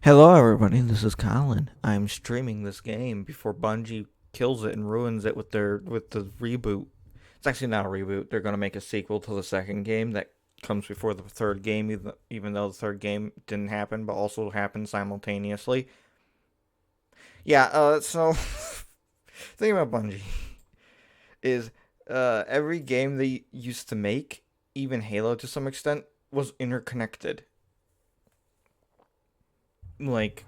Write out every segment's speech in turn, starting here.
Hello, everybody. This is Colin. I'm streaming this game before Bungie kills it and ruins it with the reboot. It's actually not a reboot. They're gonna make a sequel to the second game that comes before the third game, even though the third game didn't happen, but also happened simultaneously. Yeah. So thing about Bungie is, every game they used to make, even Halo to some extent, was interconnected. Like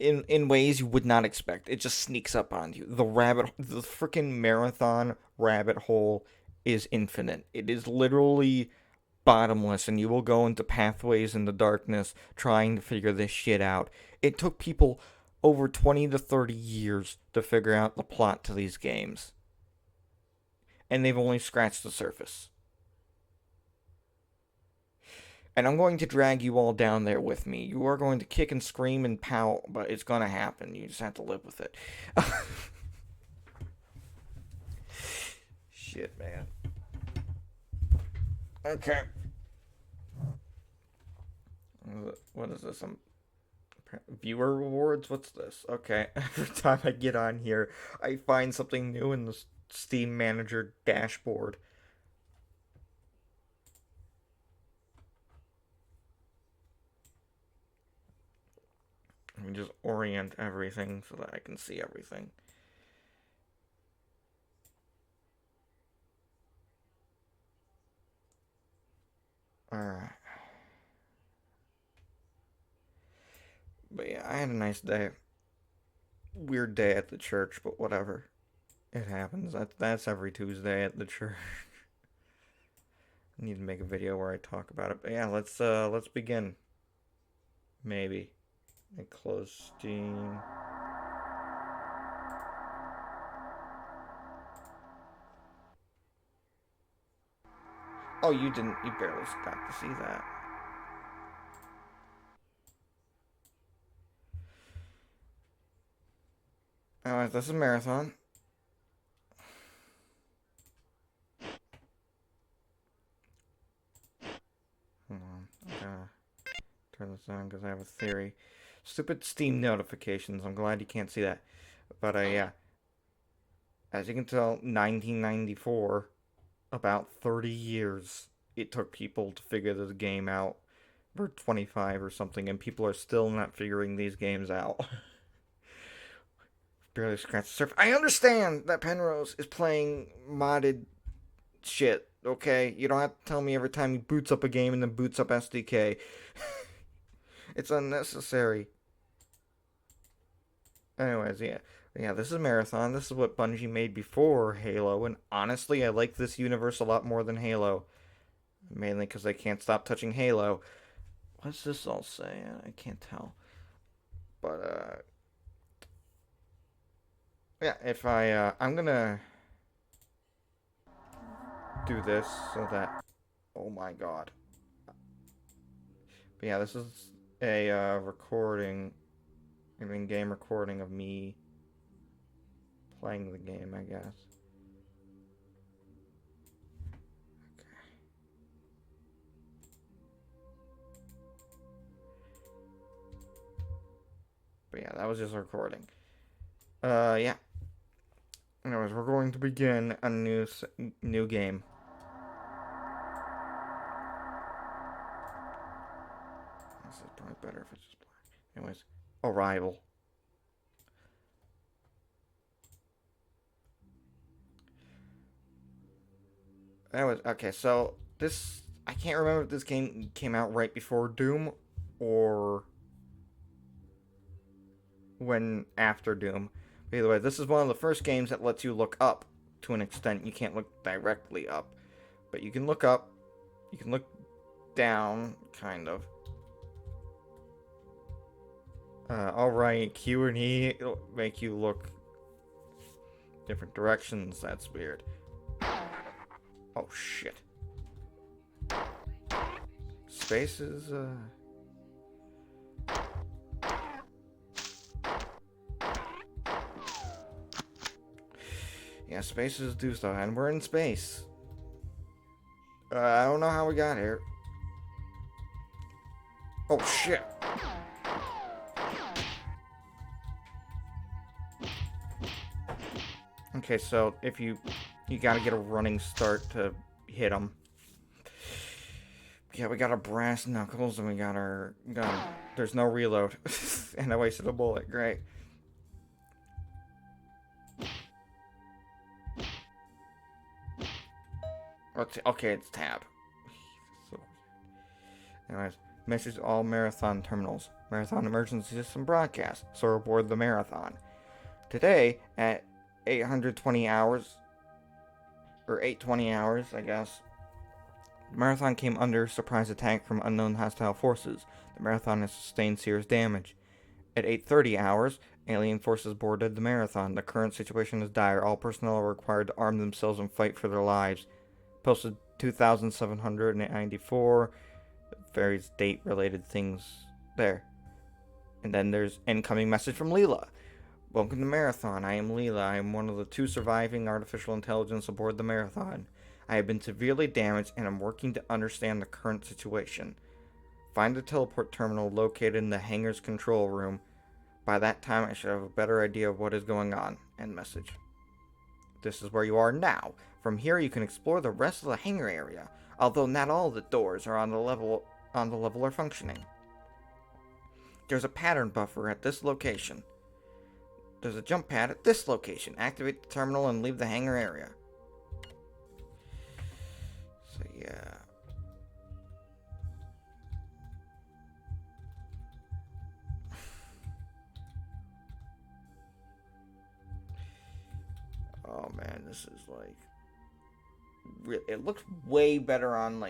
in ways you would not expect. It just sneaks up on you. The freaking marathon rabbit hole is infinite. It is literally bottomless, and you will go into pathways in the darkness trying to figure this shit out. It took people over 20 to 30 years to figure out the plot to these games, and they've only scratched the surface. And I'm going to drag you all down there with me. You are going to kick and scream and pout, but it's going to happen. You just have to live with it. Shit, man. Okay. What is this? Viewer rewards? What's this? Okay. Every time I get on here, I find something new in the Steam Manager dashboard. Let me just orient everything so that I can see everything. Alright. But yeah, I had a nice day. Weird day at the church, but whatever. It happens. That's every Tuesday at the church. I need to make a video where I talk about it. But yeah, let's begin. Maybe. I close Steam. Oh, you didn't. You barely got to see that. Alright, this is Marathon. Hold on. I'm gonna turn this on because I have a theory. Stupid Steam notifications. I'm glad you can't see that. But yeah. As you can tell, 1994, about 30 years it took people to figure this game out. We're 25 or something, and people are still not figuring these games out. Barely scratched the surface. I understand that Penrose is playing modded shit, okay? You don't have to tell me every time he boots up a game and then boots up SDK. It's unnecessary. Anyways, yeah. Yeah, this is Marathon. This is what Bungie made before Halo, and honestly, I like this universe a lot more than Halo. Mainly because I can't stop touching Halo. What's this all say? I can't tell. But, yeah, if I'm gonna do this so that, oh my god. But yeah, this is a, recording, I mean, game recording of me playing the game, I guess. But yeah, that was just a recording. Yeah. Anyways, we're going to begin a new game. This is probably better if it's just black. Anyways, Arrival. Anyways, okay, so this I can't remember if this game came out right before Doom or when after Doom. But either way, this is one of the first games that lets you look up to an extent. You can't look directly up, but you can look up. You can look down, kind of. Alright, Q and E it'll make you look different directions. That's weird. Oh shit. Space is yeah, spaces do stuff, and we're in space. I don't know how we got here. Oh shit. Okay, so if you gotta get a running start to hit them. Yeah, we got our brass knuckles and we got our gun. There's no reload. And I wasted a bullet. Great. Okay, it's tab. So, anyways, message all marathon terminals. Marathon emergency system broadcast. So aboard the marathon. Today at 820 hours, or 820 hours, I guess, the Marathon came under surprise attack from unknown hostile forces. The Marathon has sustained serious damage. At 8:30 hours, alien forces boarded the Marathon. The current situation is dire. All personnel are required to arm themselves and fight for their lives. Posted 2,794. Various date-related things there. And then there's incoming message from Leela. Welcome to Marathon. I am Leela. I am one of the 2 surviving artificial intelligence aboard the Marathon. I have been severely damaged and am working to understand the current situation. Find the teleport terminal located in the hangar's control room. By that time, I should have a better idea of what is going on. End message. This is where you are now. From here, you can explore the rest of the hangar area, although not all the doors are on the level are functioning. There's a pattern buffer at this location. There's a jump pad at this location. Activate the terminal and leave the hangar area. So yeah. Oh man, this is like, it looks way better on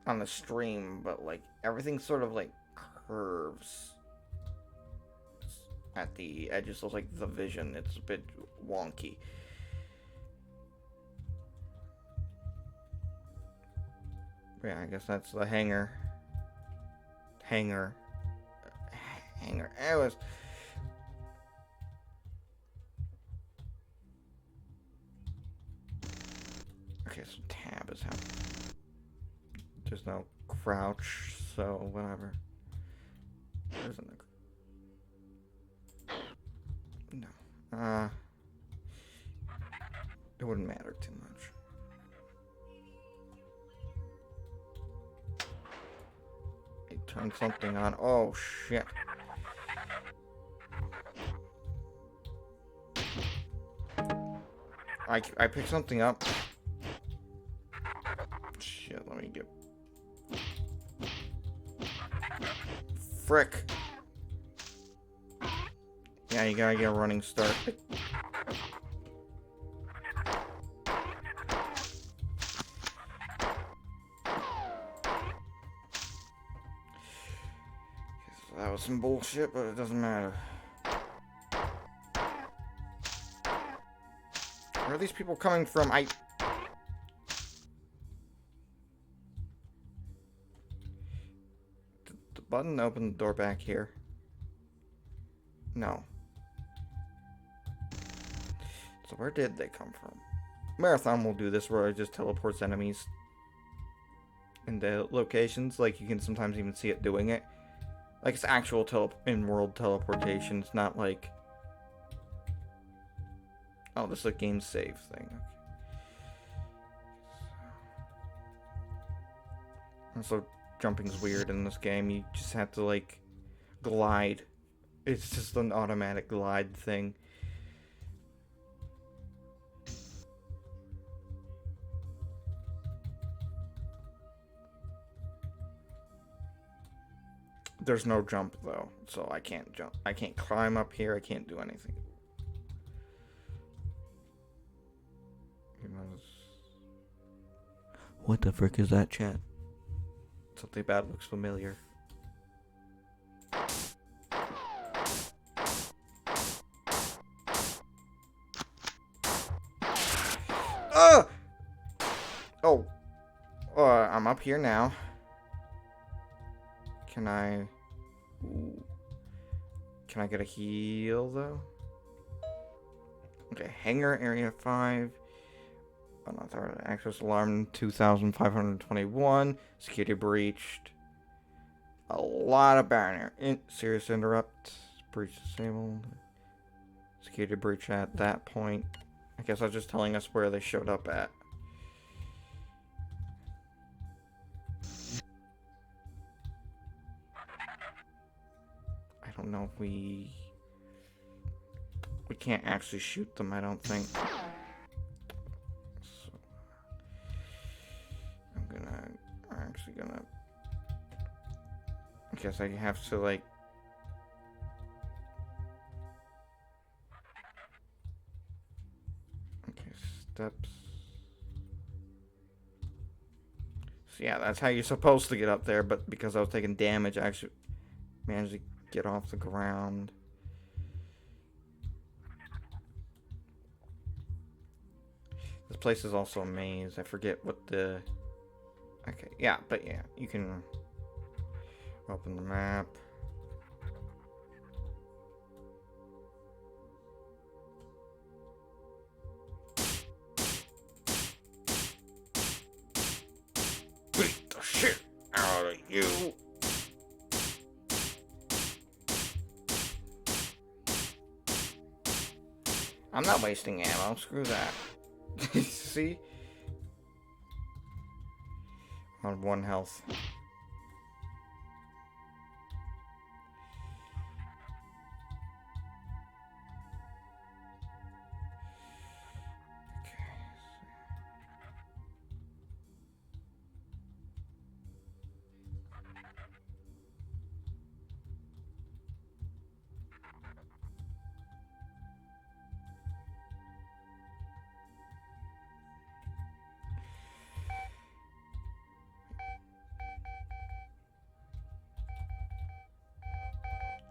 on the stream, but like everything sort of like curves at the edges, so like the vision, it's a bit wonky. Yeah, I guess that's the hangar. Anyways. Okay, so tab is how. There's no crouch, so whatever. There isn't a... No. It wouldn't matter too much. It turned something on. Oh, shit. I picked something up. Shit, let me get... Frick. Yeah, you gotta get a running start. That was some bullshit, but it doesn't matter. Where are these people coming from? The button opened the door back here. No. So where did they come from? Marathon will do this where it just teleports enemies into locations. Like, you can sometimes even see it doing it. Like, it's actual in-world teleportation. It's not like... Oh, this is a game save thing. Also, jumping's weird in this game. You just have to, like, glide. It's just an automatic glide thing. There's no jump, though, so I can't jump. I can't climb up here. I can't do anything. What the frick is that, chat? Something bad looks familiar. Oh! I'm up here now. Can I... Ooh. Can I get a heal, though? Okay, hangar area 5. Unauthorized access alarm 2521. Security breached. A lot of barrier. Serious interrupt. Breach disabled. Security breach at that point. I guess I was just telling us where they showed up at. I don't know if we can't actually shoot them, I don't think. So I'm actually gonna I guess I have to like steps. So yeah, that's how you're supposed to get up there, but because I was taking damage, I actually managed to get off the ground. This place is also a maze. I forget what the... Okay, yeah, but yeah, you can open the map. Beat the shit out of you. I'm not wasting ammo. Screw that. See? On 1 health.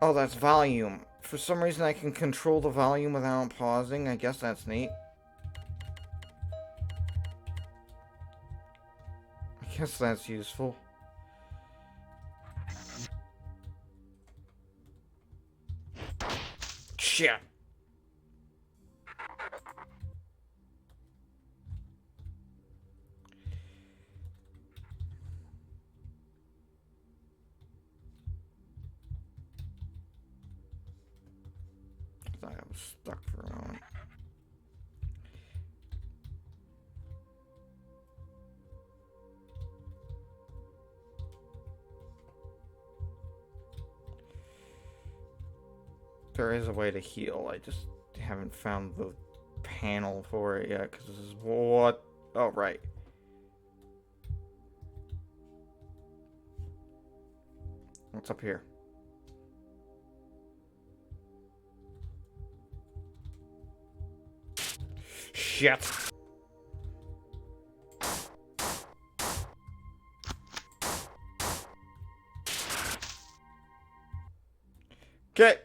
Oh, that's volume. For some reason I can control the volume without pausing. I guess that's neat. I guess that's useful. Shit. I thought I was stuck for a moment. There is a way to heal. I just haven't found the panel for it yet, because this is what... Oh, right. What's up here? Shit. Okay.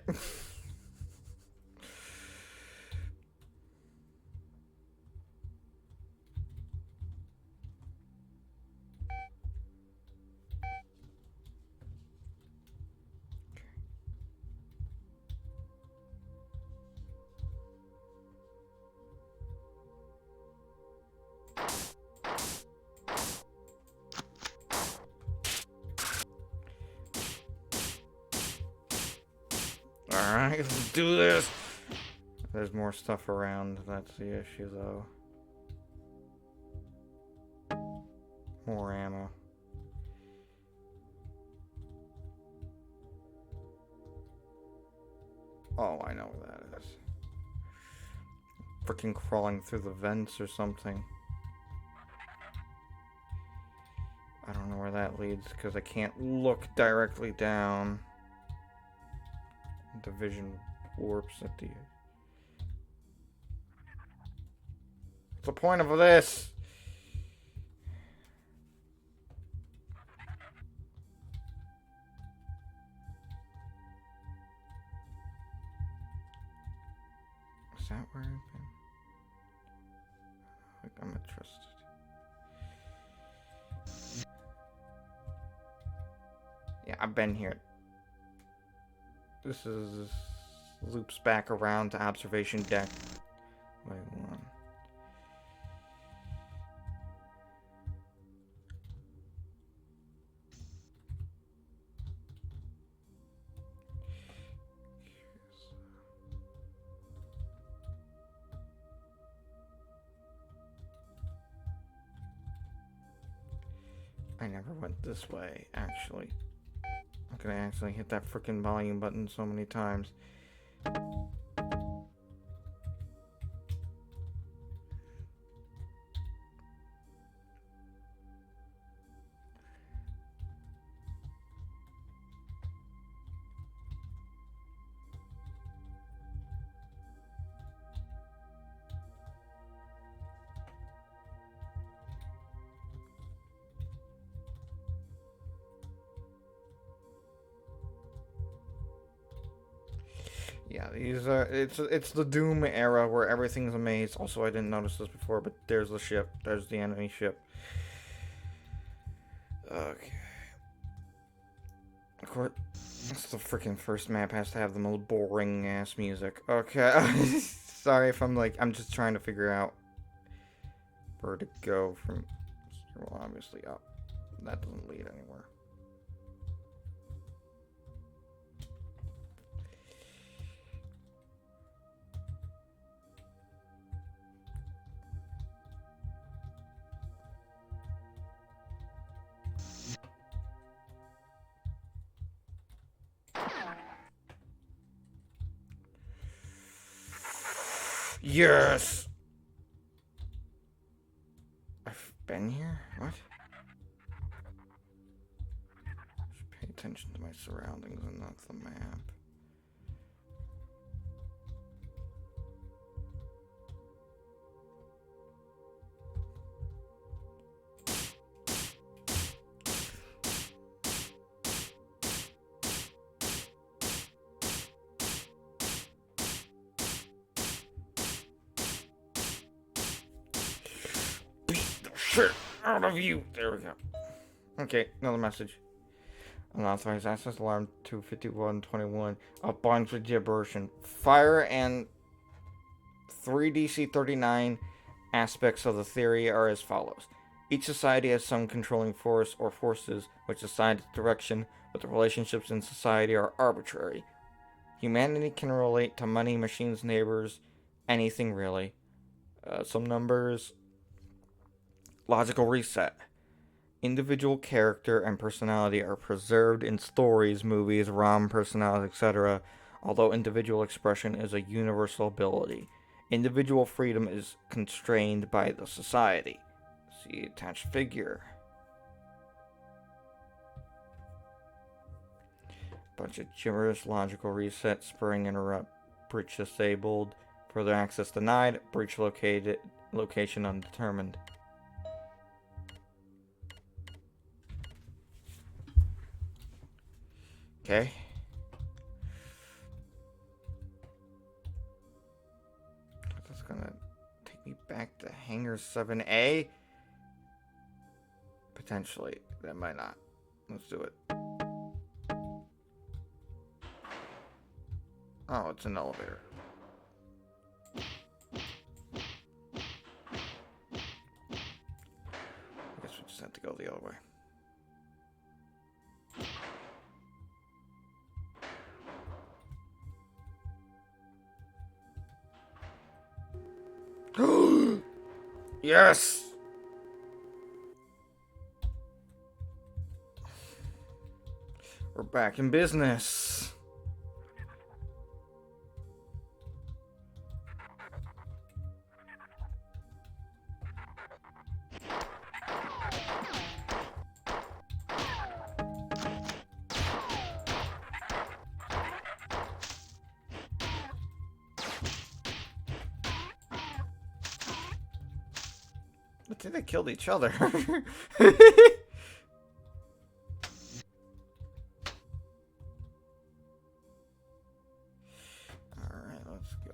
Alright, let's do this. There's more stuff around. That's the issue, though. More ammo. Oh, I know where that is. Freaking crawling through the vents or something. I don't know where that leads because I can't look directly down. The vision warps at the... What's the point of this? Is that where I've been? Like I'm trusted. Yeah, I've been here. This is loops back around to observation deck. Wait, one. I never went this way, actually. I'm gonna actually hit that freaking volume button so many times. Yeah, these are it's the Doom era where everything's a maze. Also, I didn't notice this before, but there's the ship. There's the enemy ship. Okay. Of course, that's the freaking first map has to have the most boring ass music. Okay. Sorry if I'm just trying to figure out where to go from. Well, obviously up. That doesn't lead anywhere. Yes! I've been here? What? Should pay attention to my surroundings and not the map. Shit out of you. There we go. Okay, another message. Unauthorized access alarm 25121. A bunch of gibberish. Fire and 3DC39 aspects of the theory are as follows. Each society has some controlling force or forces which decide its direction, but the relationships in society are arbitrary. Humanity can relate to money, machines, neighbors, anything really. Some numbers. Logical reset. Individual character and personality are preserved in stories, movies, ROM personalities, etc., although individual expression is a universal ability. Individual freedom is constrained by the society. See attached figure. Bunch of gibberish, logical reset, spring interrupt, breach disabled, further access denied, breach location undetermined. Okay. That's gonna take me back to Hangar 7A? Potentially. That might not. Let's do it. Oh, it's an elevator. I guess we just have to go the other way. Yes! We're back in business. But they killed each other. Alright, let's go.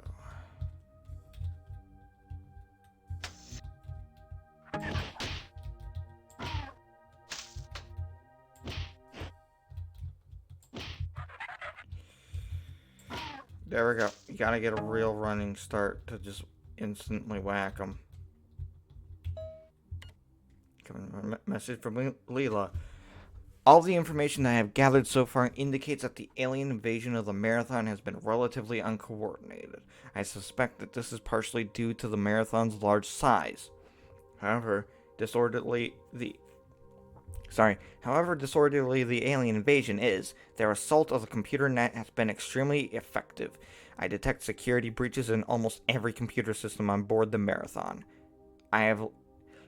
There we go. You gotta get a real running start to just instantly whack them. Message from Leela. All the information I have gathered so far indicates that the alien invasion of the Marathon has been relatively uncoordinated. I suspect that this is partially due to the Marathon's large size. However, the Sorry. However disorderly the alien invasion is, their assault of the computer net has been extremely effective. I detect security breaches in almost every computer system on board the Marathon. I have,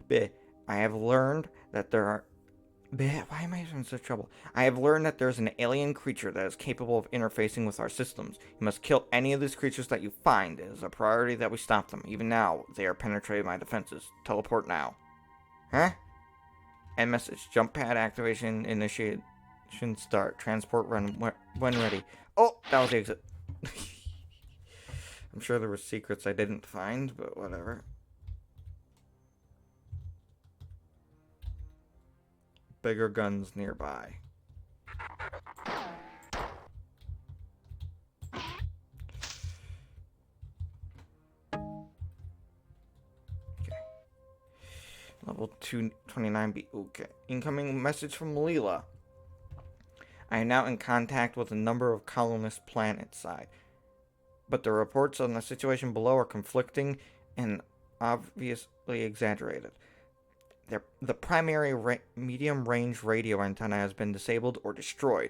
bleh, I have learned that there are. Bleh, why am I in such trouble? I have learned that there is an alien creature that is capable of interfacing with our systems. You must kill any of these creatures that you find. It is a priority that we stop them. Even now, they are penetrating my defenses. Teleport now. Huh? End message. Jump pad activation initiation start. Transport run when ready. Oh, that was the exit. I'm sure there were secrets I didn't find, but whatever. Bigger guns nearby. Okay. Level 229B. Okay. Incoming message from Leela. I am now in contact with a number of colonist planetside, but the reports on the situation below are conflicting and obviously exaggerated. The primary medium-range radio antenna has been disabled or destroyed,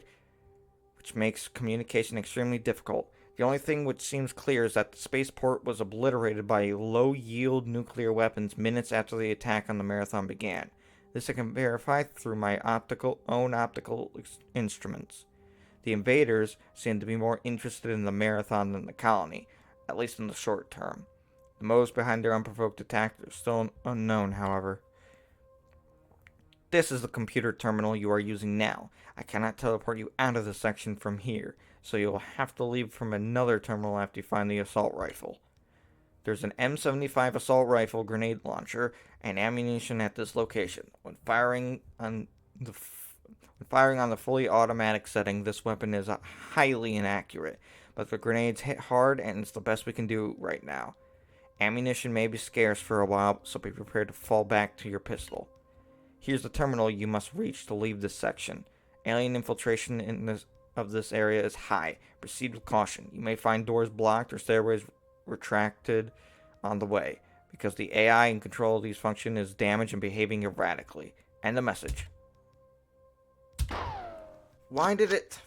which makes communication extremely difficult. The only thing which seems clear is that the spaceport was obliterated by low-yield nuclear weapons minutes after the attack on the Marathon began. This I can verify through my own optical instruments. The invaders seem to be more interested in the Marathon than the colony, at least in the short term. The motives behind their unprovoked attack are still unknown, however. This is the computer terminal you are using now. I cannot teleport you out of the section from here, so you will have to leave from another terminal after you find the assault rifle. There's an M75 assault rifle grenade launcher and ammunition at this location. When firing on the fully automatic setting, this weapon is highly inaccurate, but the grenades hit hard and it's the best we can do right now. Ammunition may be scarce for a while, so be prepared to fall back to your pistol. Here's the terminal you must reach to leave this section. Alien infiltration of this area is high. Proceed with caution. You may find doors blocked or stairways retracted on the way, because the AI in control of these functions is damaged and behaving erratically. End the message. Why did it...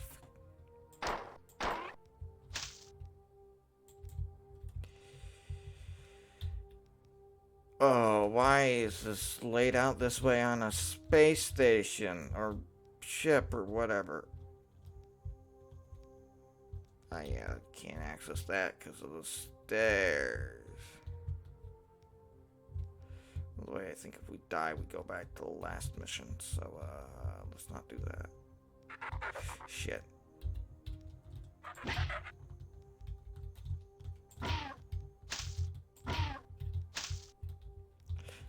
Oh, why is this laid out this way on a space station or ship or whatever? I can't access that because of the stairs. By the way, I think if we die, we go back to the last mission. So, let's not do that. Shit.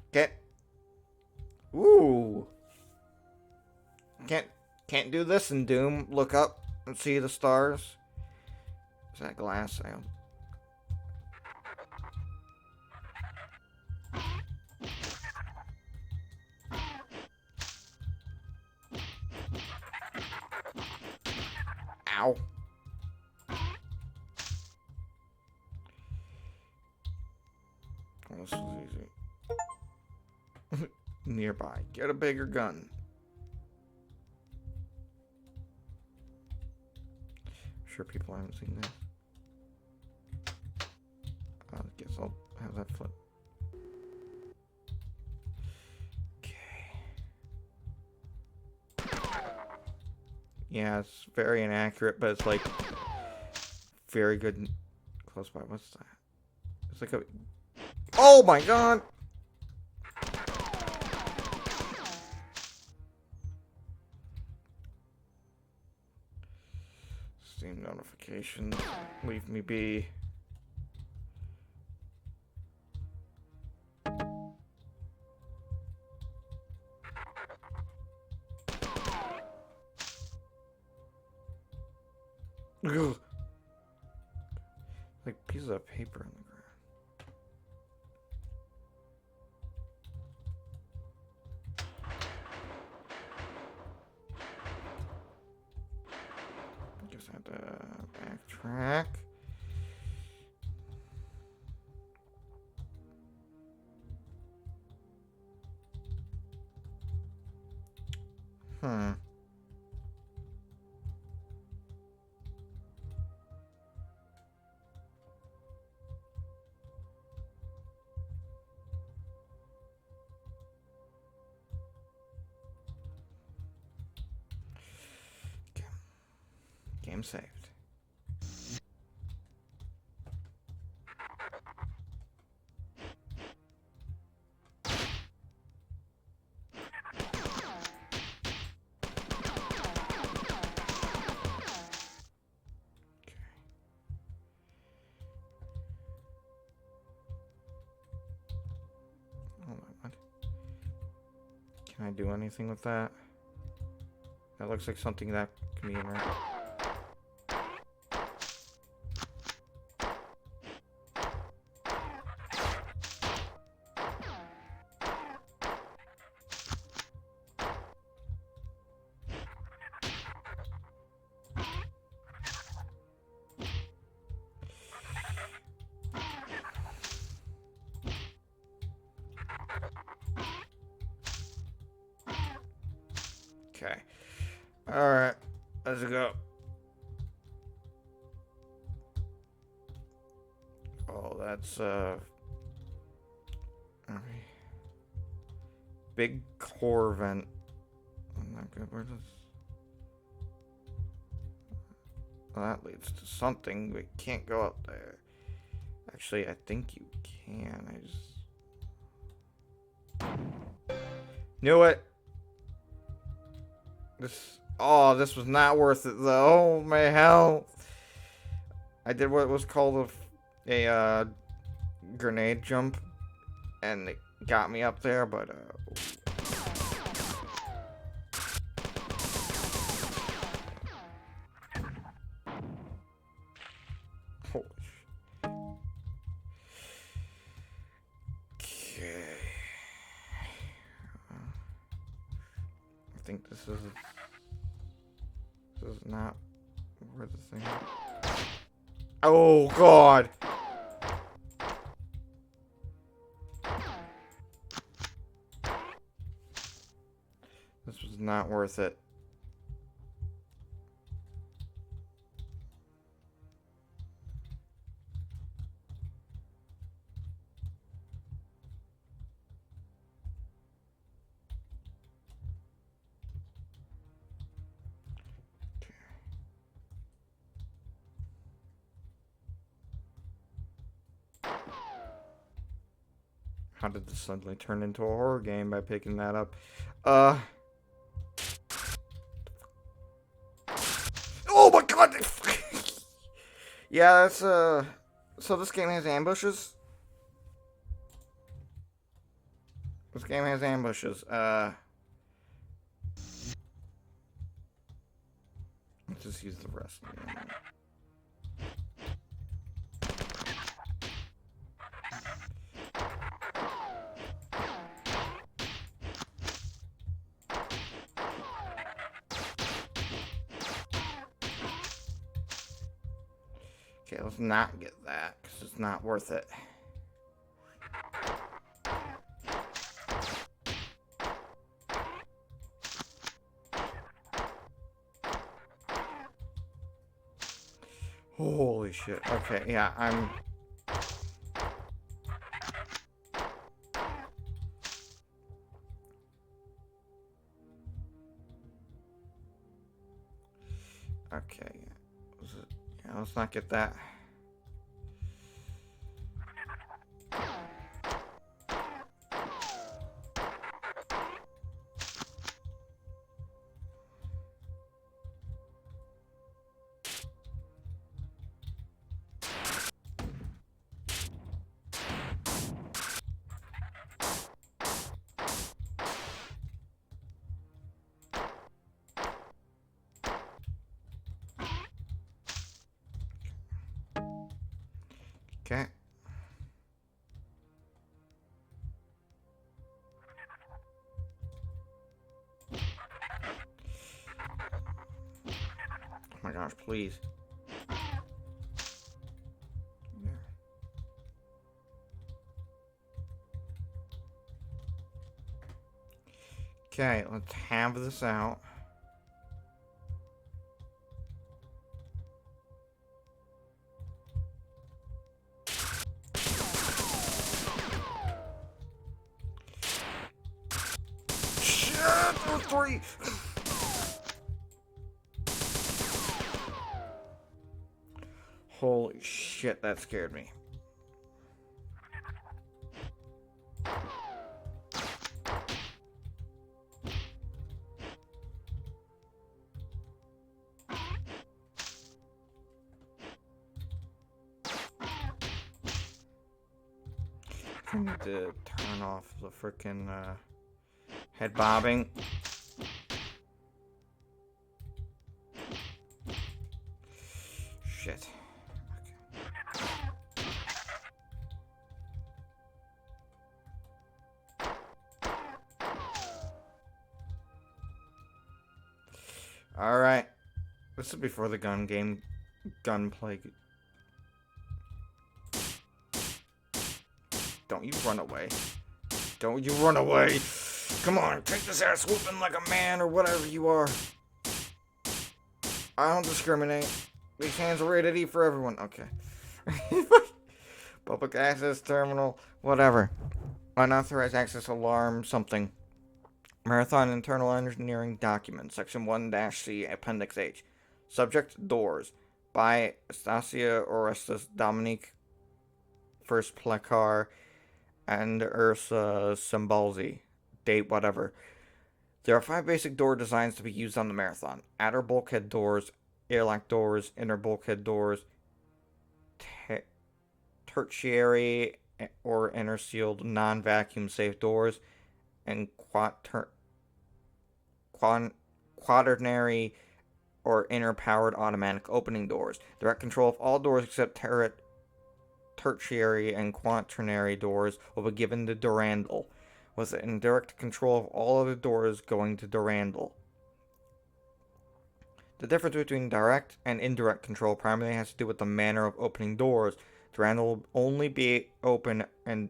Okay. Ooh. Can't do this in Doom. Look up and see the stars. Is that glass? I don't... Ow. Oh, this is easy. Nearby. Get a bigger gun. Sure people haven't seen this. I guess I'll have that flip. Okay. Yeah, it's very inaccurate, but it's like very good close by. What's that? It's like a... Oh my god! Steam notifications. Leave me be. Ugh. Like pieces of paper on the ground. I guess I have to backtrack. Hmm. Game saved. Hold on, what? Can I do anything with that? That looks like something that can be in right. Okay. Alright. Let's go. Oh, that's, big core vent. I'm not good. Where does... Well, that leads to something. We can't go up there. Actually, I think you can. I just... Knew it! This was not worth it, though. Oh, my hell. I did what was called a grenade jump, and it got me up there, but, holy shit. Okay. I think this is not where the thing is. Oh, God! This was not worth it. How did this suddenly turn into a horror game by picking that up? Oh my God! Yeah, that's, so this game has ambushes? This game has ambushes. Let's just use the rest of the ammo. Okay, let's not get that, because it's not worth it. Holy shit. Okay, yeah, I'm... Okay, yeah, let's not get that. Okay. Oh my gosh, please. Okay, let's have this out. Shit! Three! Holy shit, that scared me. I need to turn off the frickin' head bobbing. Shit. Alright. This is before the gunplay. Don't you run away. Don't you run away. Come on, take this ass whooping like a man or whatever you are. I don't discriminate. These hands are rated E for everyone. Okay. Public access terminal, whatever. Unauthorized access alarm, something. Marathon Internal Engineering Document, Section 1-C, Appendix H. Subject, doors. By Estasia Orestes Dominique First Plecar and Ursa Sembalzi. Date, whatever. There are 5 basic door designs to be used on the Marathon. Outer bulkhead doors, airlock doors, inner bulkhead doors, tertiary or inner sealed non-vacuum safe doors, and quaternary or inner powered automatic opening doors. Direct control of all doors except tertiary and quaternary doors will be given to Durandal, with indirect control of all other doors going to Durandal. The difference between direct and indirect control primarily has to do with the manner of opening doors. Durandal will only be open a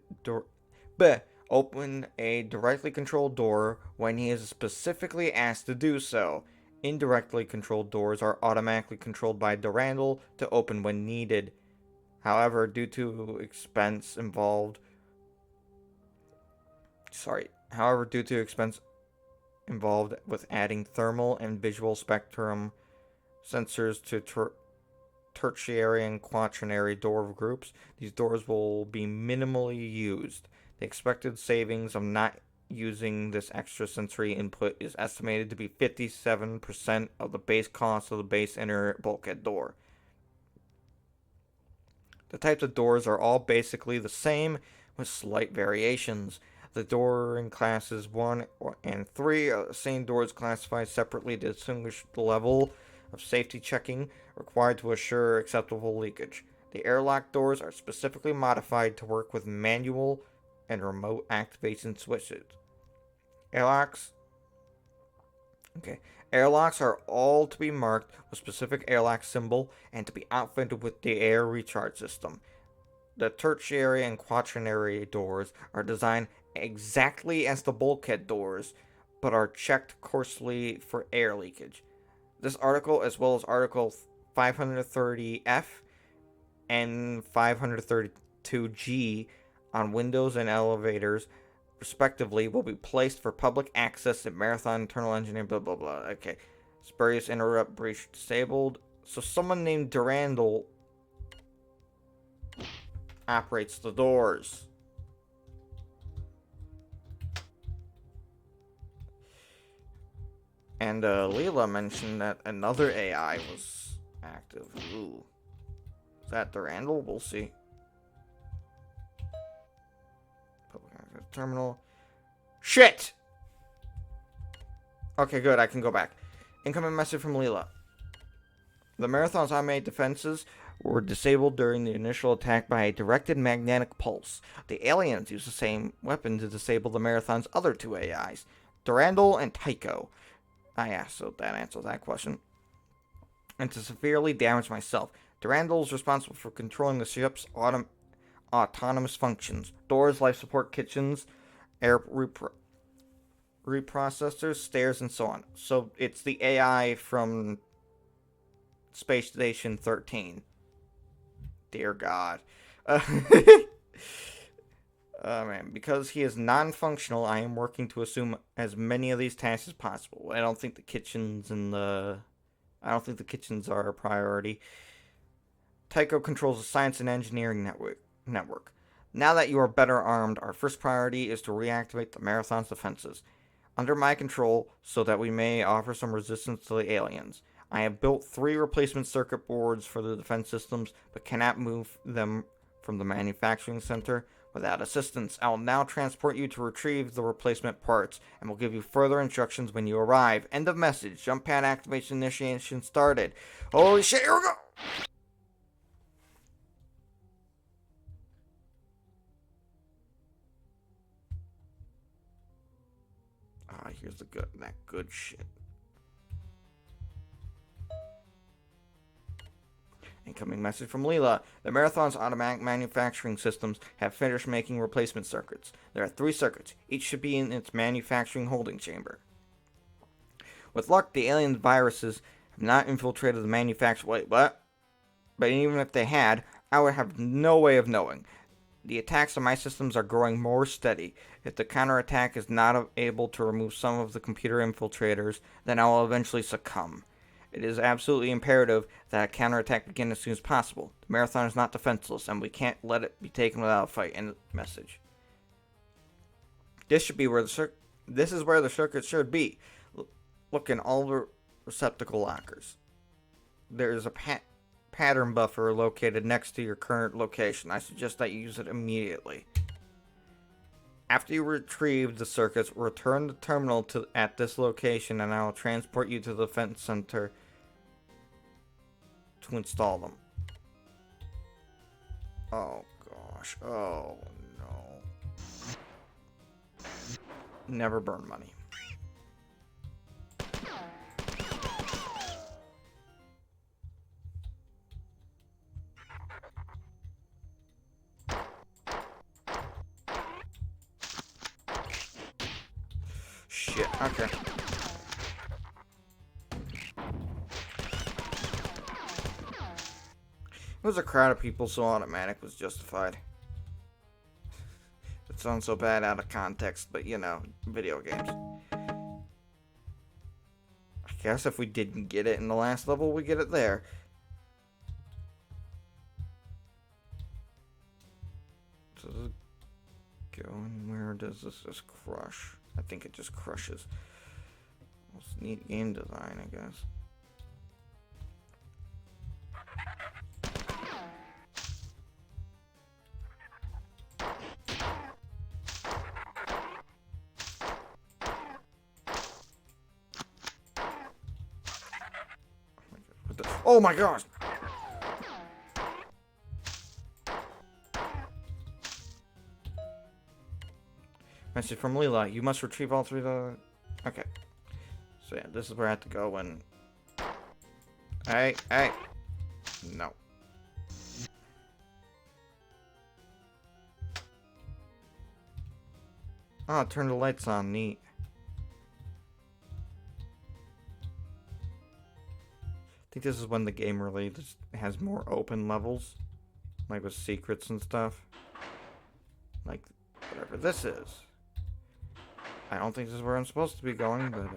directly controlled door when he is specifically asked to do so. Indirectly controlled doors are automatically controlled by Durandal to open when needed. However, due to expense involved with adding thermal and visual spectrum sensors to tertiary and quaternary door groups, these doors will be minimally used. The expected savings of not using this extra sensory input is estimated to be 57% of the base cost of the base inner bulkhead door. The types of doors are all basically the same, with slight variations. The door in classes 1 and 3 are the same doors classified separately to distinguish the level of safety checking required to assure acceptable leakage. The airlock doors are specifically modified to work with manual and remote activation switches. Airlocks are all to be marked with specific airlock symbol and to be outfitted with the air recharge system. The tertiary and quaternary doors are designed exactly as the bulkhead doors, but are checked coarsely for air leakage. This article, as well as Article 530F and 532G on windows and elevators, respectively, will be placed for public access at Marathon Internal Engineering, blah, blah, blah. Okay. Spurious interrupt breach disabled. So someone named Durandal operates the doors. And Leela mentioned that another AI was active. Ooh. Is that Durandal? We'll see. Public access terminal. Shit! Okay, good. I can go back. Incoming message from Leela. The Marathon's automated defenses were disabled during the initial attack by a directed magnetic pulse. The aliens used the same weapon to disable the Marathon's other 2 AIs, Durandal and Tycho. So that answers that question. And to severely damage myself. Durandal is responsible for controlling the ship's autonomous functions. Doors, life support kitchens, air reprocessors, stairs, and so on. So it's the AI from Space Station 13. Dear God. Uh, oh man, because he is non-functional, I am working to assume as many of these tasks as possible. I don't think the kitchens are a priority. Tycho controls the science and engineering network. Now that you are better armed, our first priority is to reactivate the Marathon's defenses under my control so that we may offer some resistance to the aliens. I have built 3 replacement circuit boards for the defense systems, but cannot move them from the manufacturing center without assistance. I will now transport you to retrieve the replacement parts, and will give you further instructions when you arrive. End of message. Jump pad activation initiation started. Holy shit, here we go! Here's that good shit. Incoming message from Leela. The Marathon's automatic manufacturing systems have finished making replacement circuits. There are 3 circuits. Each should be in its manufacturing holding chamber. With luck, the alien viruses have not infiltrated the manufacturing... Wait, what? But even if they had, I would have no way of knowing. The attacks on my systems are growing more steady. If the counterattack is not able to remove some of the computer infiltrators, then I will eventually succumb. It is absolutely imperative that a counterattack begin as soon as possible. The Marathon is not defenseless, and we can't let it be taken without a fight. End message. This should be where this is where the circuit should be. Look in all the receptacle lockers. There is a pattern buffer located next to your current location. I suggest that you use it immediately. After you retrieve the circuits, return the terminal at this location, and I will transport you to the defense center to install them. Oh gosh. Oh no. Never burn money. Shit, okay. It was a crowd of people, so automatic was justified. It sounds so bad out of context, but you know, video games. I guess if we didn't get it in the last level, we get it there. Does it go anywhere? Does this just crush? I think it just crushes. Well, it's neat game design, I guess. Oh my gosh! Message from Leela. You must retrieve all 3 of the... Okay. So yeah, this is where I have to go when... Hey. No. Oh, turn the lights on. Neat. I think this is when the game really just has more open levels. Like with secrets and stuff. Like, whatever this is. I don't think this is where I'm supposed to be going, but...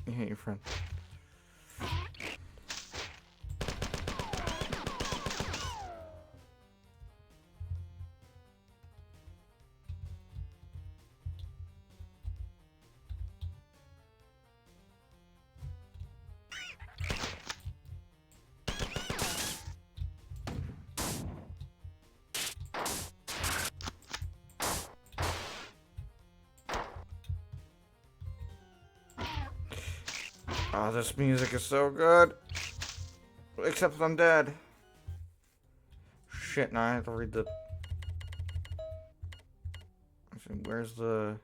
You hate your friend. Oh, this music is so good. Except I'm dead. shit, now I have to read the... Where's the...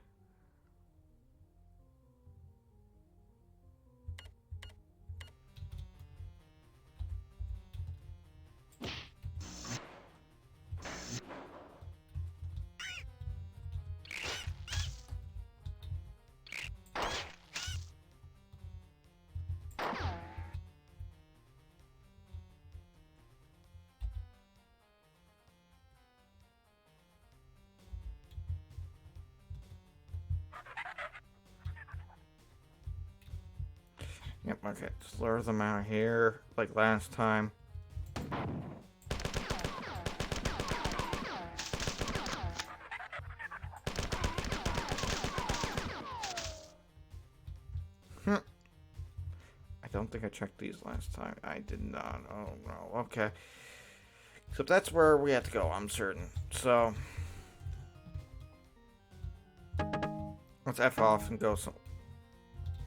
Yep, okay, just lure them out here, like last time. I don't think I checked these last time. I did not. Oh, no. Okay. So that's where we have to go, I'm certain. So... let's F off and go some...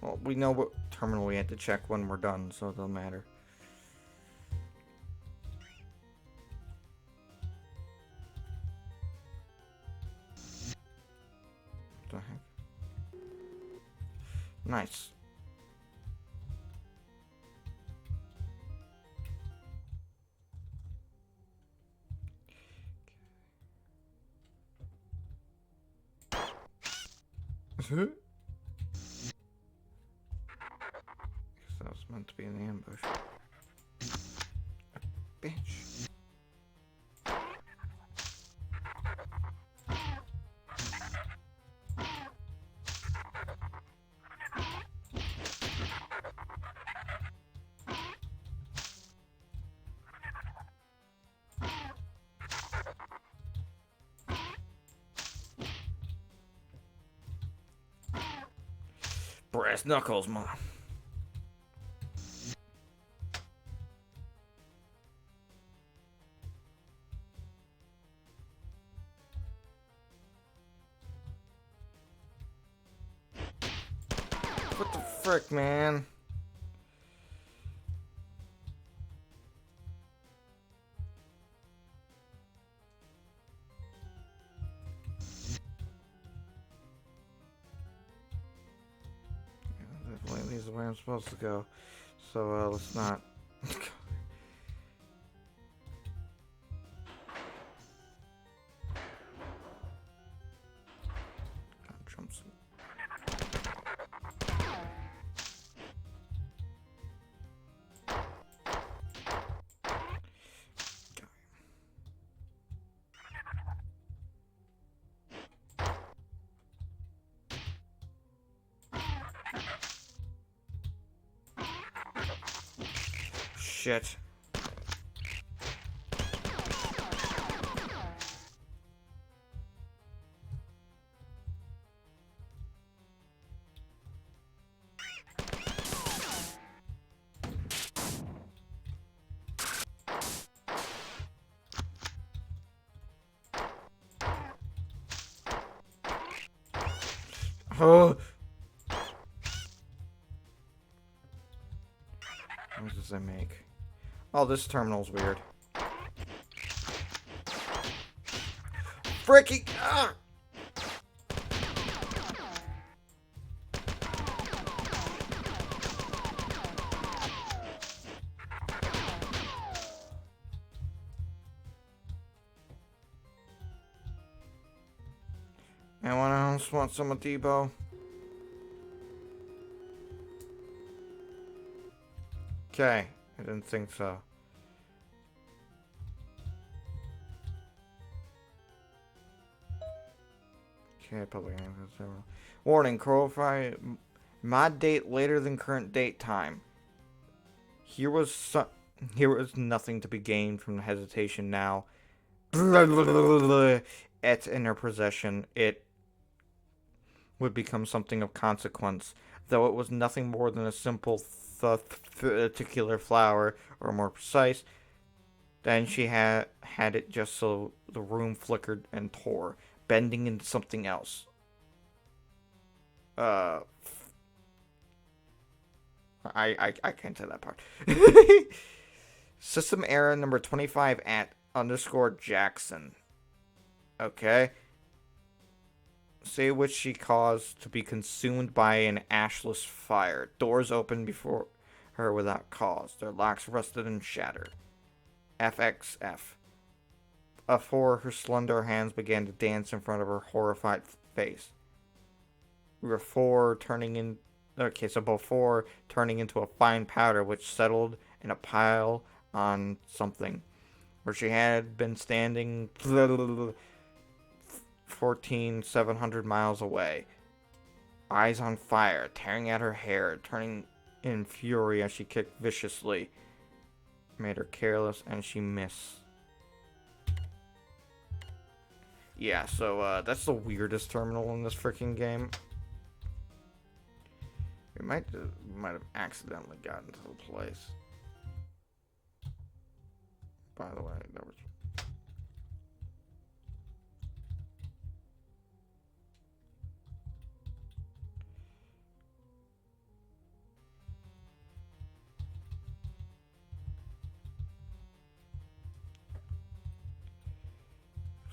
well, we know what terminal we have to check when we're done, so it doesn't matter. What the heck? Nice. That was meant to be an ambush. Bitch. Brass knuckles, mom. What the frick, man? Definitely these are where I'm supposed to go. So, let's not... jumps. Shit. Oh. What does that make? Oh, this terminal's weird. Fricky! Ah! Anyone else want some of Debo? Okay, I didn't think so. Okay, public warning, Crowfire mod date later than current date time. Here was nothing to be gained from the hesitation now. It's in her possession. It would become something of consequence, though it was nothing more than a simple particular flower, or more precise, then she had it just so the room flickered and tore, bending into something else. I can't say that part. System error number 25 at underscore Jackson. Okay? Say which she caused to be consumed by an ashless fire. Doors opened before her without cause. Their locks rusted and shattered. FXF. Before her slender hands began to dance in front of her horrified face. Before turning into a fine powder which settled in a pile on something. Where she had been standing 14,700 miles away. Eyes on fire, tearing at her hair, turning in fury as she kicked viciously. Made her careless and she missed. Yeah, so that's the weirdest terminal in this freaking game. We might have accidentally gotten to the place. By the way, that was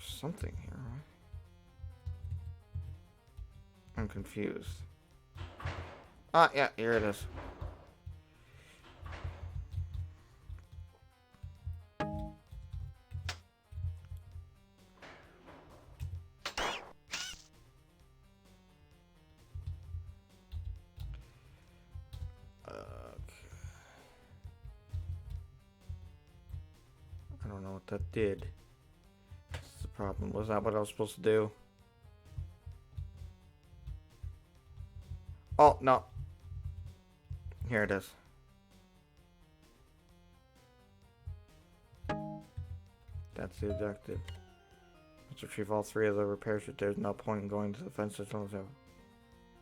something here, right? I'm confused. Ah, yeah, here it is. I don't know what that did. That's the problem. Was that what I was supposed to do? Oh, no. Here it is. That's the objective. Let's retrieve all three of the repairs. There's no point in going to the fence systems.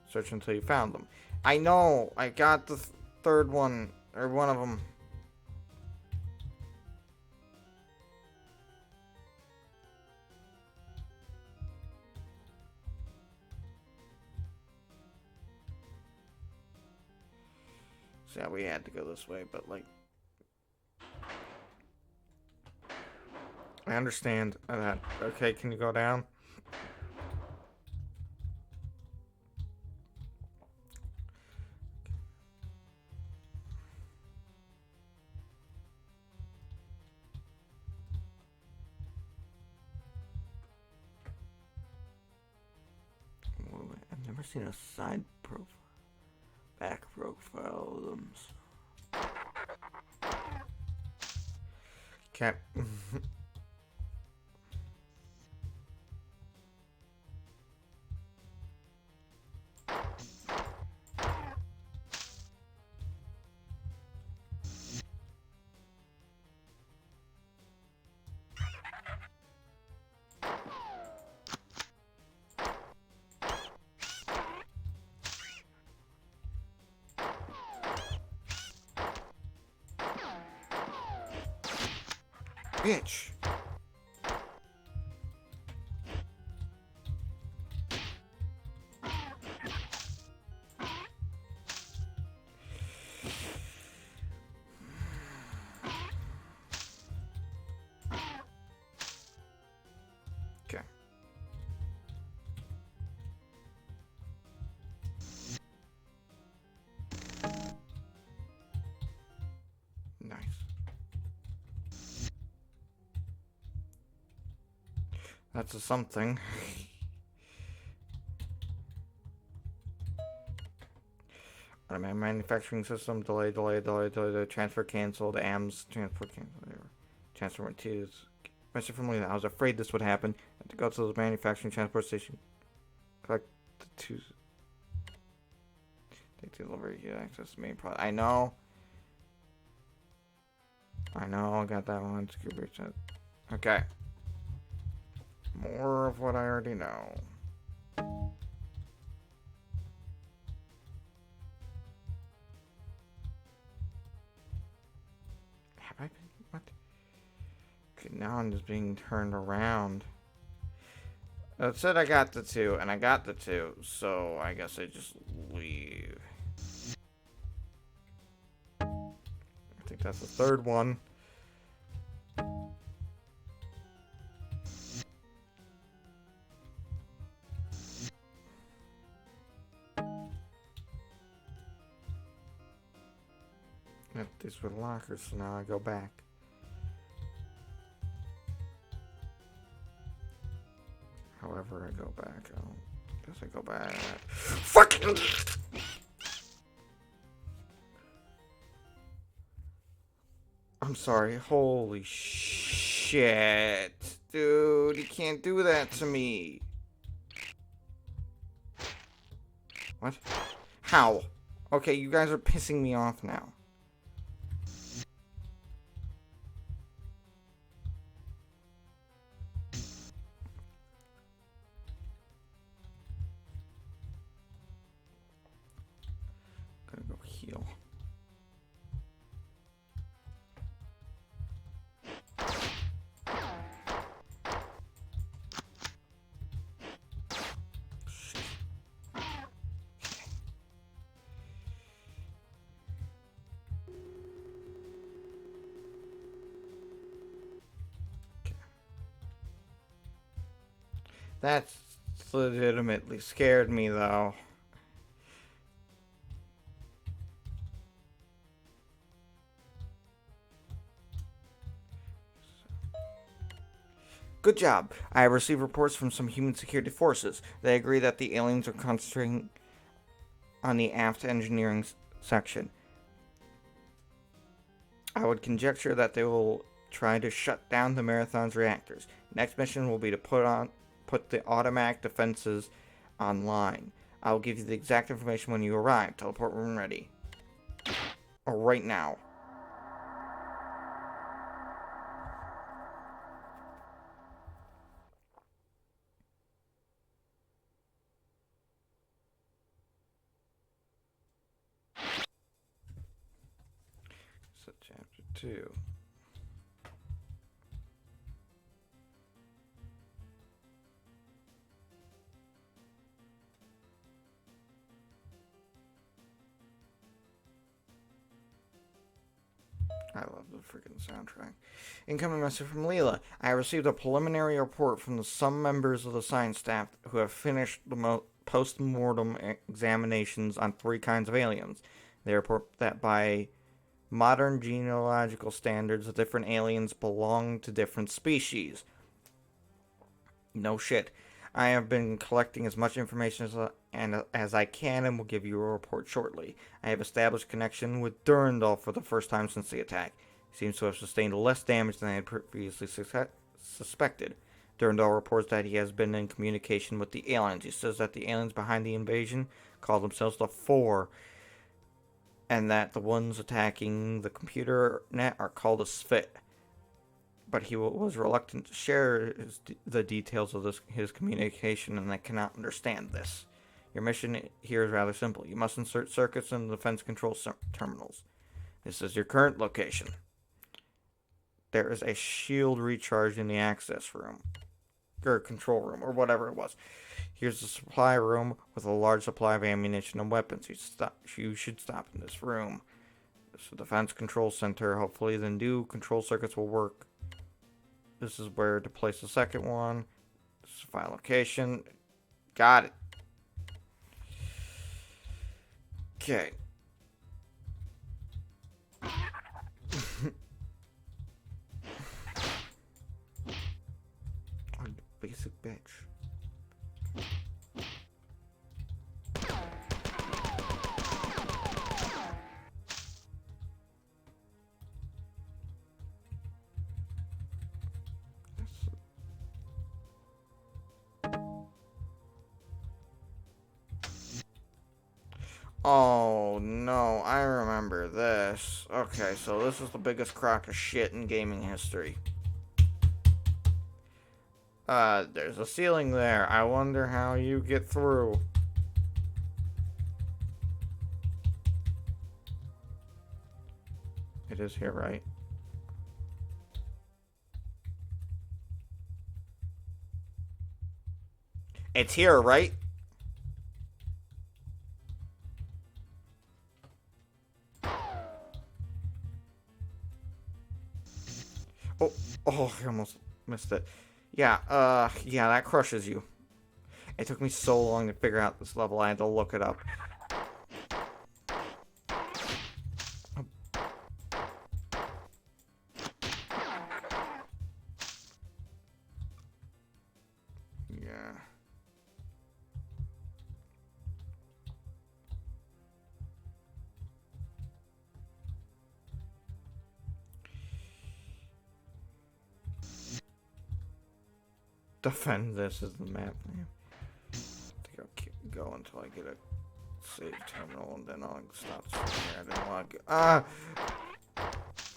Search until you found them. I know! I got the third one. Or one of them. So yeah, we had to go this way, but like... I understand that. Okay, can you go down? I've never seen a side profile. Back profile of them. Can't. Bitch. Okay. Nice. That's a something. Manufacturing system delay. Transfer canceled. AMS transfer canceled. Transfer materials. Mr. from Lena, I was afraid this would happen. I had to go to the manufacturing transport station. Collect the two. Take delivery. Get access to main product. I know. I got that one. Okay. More of what I already know. Have I been? What? Okay, now I'm just being turned around. It said I got the two, and I got the two, so I guess I just leave. I think that's the third one. this with lockers, so now I go back. However I go back, I guess I go back. Fucking! I'm sorry. Holy shit. Dude, you can't do that to me. What? How? Okay, you guys are pissing me off now. Gotta go heal. That legitimately scared me, though. Good job. I have received reports from some human security forces. They agree that the aliens are concentrating on the aft engineering section. I would conjecture that they will try to shut down the Marathon's reactors. Next mission will be to put the automatic defenses online. I will give you the exact information when you arrive. Teleport room ready. Or right now. So chapter 2. I love the freaking soundtrack. Incoming message from Leela. I received a preliminary report from some members of the science staff who have finished the post-mortem examinations on 3 kinds of aliens. They report that by modern genealogical standards, the different aliens belong to different species. No shit. I have been collecting as much information as I can and will give you a report shortly. I have established connection with Durandal for the first time since the attack. He seems to have sustained less damage than I had previously suspected. Durandal reports that he has been in communication with the aliens. He says that the aliens behind the invasion call themselves the Four, and that the ones attacking the computer net are called the Sphit. But he was reluctant to share the details of his communication, and I cannot understand this. Your mission here is rather simple. You must insert circuits in the defense control terminals. This is your current location. There is a shield recharge in the access room, or control room, or whatever it was. Here's the supply room with a large supply of ammunition and weapons. You should stop in this room. This is the defense control center. Hopefully the new control circuits will work. This is where to place the second one. This is file location. Got it. Okay. Basic bitch. Oh no, I remember this. Okay, so this is the biggest crock of shit in gaming history. There's a ceiling there. I wonder how you get through. It is here, right? It's here, right? Oh, I almost missed it. Yeah, yeah, that crushes you. It took me so long to figure out this level, I had to look it up. Defend this is the map name. I think I'll keep going until I get a save terminal, and then I'll stop streaming here. I don't want to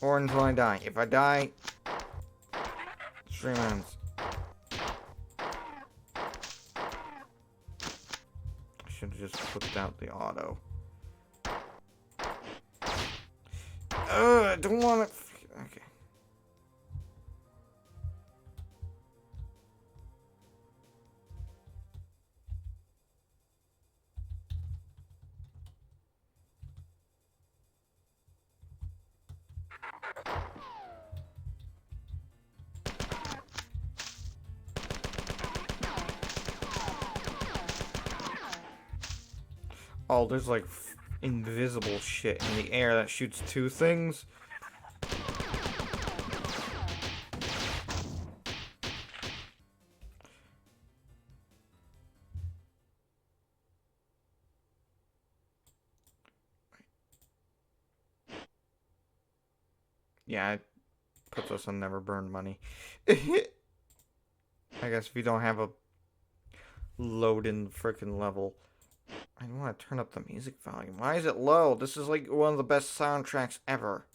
or until I die. If I die, stream ends. I should have just flipped out the auto. I don't want to. Okay. Oh, there's like invisible shit in the air that shoots two things. Yeah, it puts us on never burn money. I guess if you don't have a load in freaking level. I want to turn up the music volume. Why is it low? This is like one of the best soundtracks ever.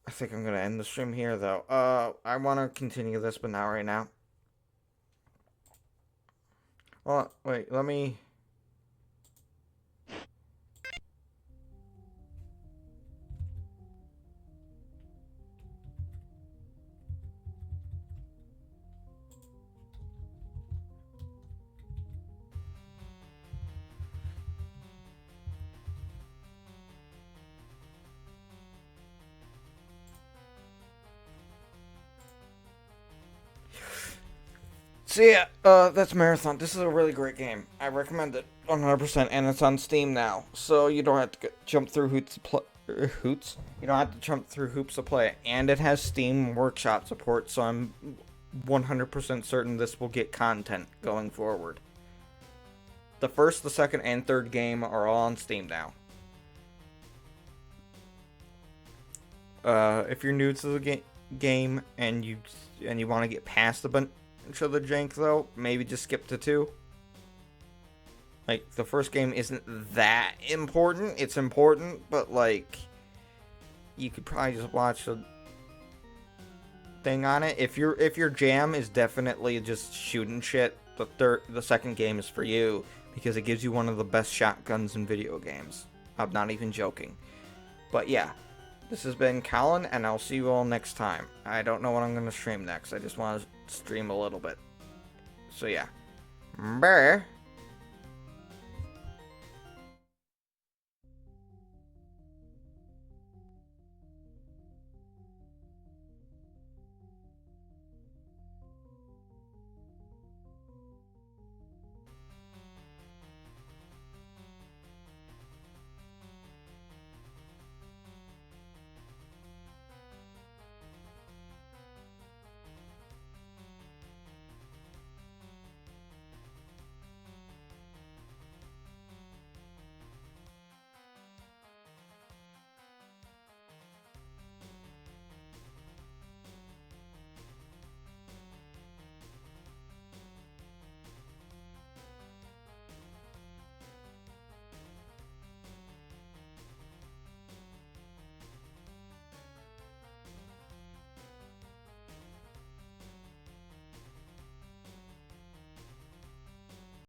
I think I'm gonna end the stream here though. I want to continue this, but not right now. Well, wait, let me... So yeah, that's Marathon. This is a really great game. I recommend it 100%, and it's on Steam now, so you don't have to jump through hoops. You don't have to jump through hoops to play it, and it has Steam Workshop support. So I'm 100% certain this will get content going forward. The first, the second, and third game are all on Steam now. If you're new to the game and you want to get past the bunch of the jank though, maybe just skip to 2. Like, the first game isn't that important. It's important, but like, you could probably just watch a thing on it. If your jam is definitely just shooting shit, the second game is for you, because it gives you one of the best shotguns in video games. I'm not even joking. But yeah, this has been Colin, and I'll see you all next time. I don't know what I'm going to stream next. I just want to stream a little bit. So yeah. Bye.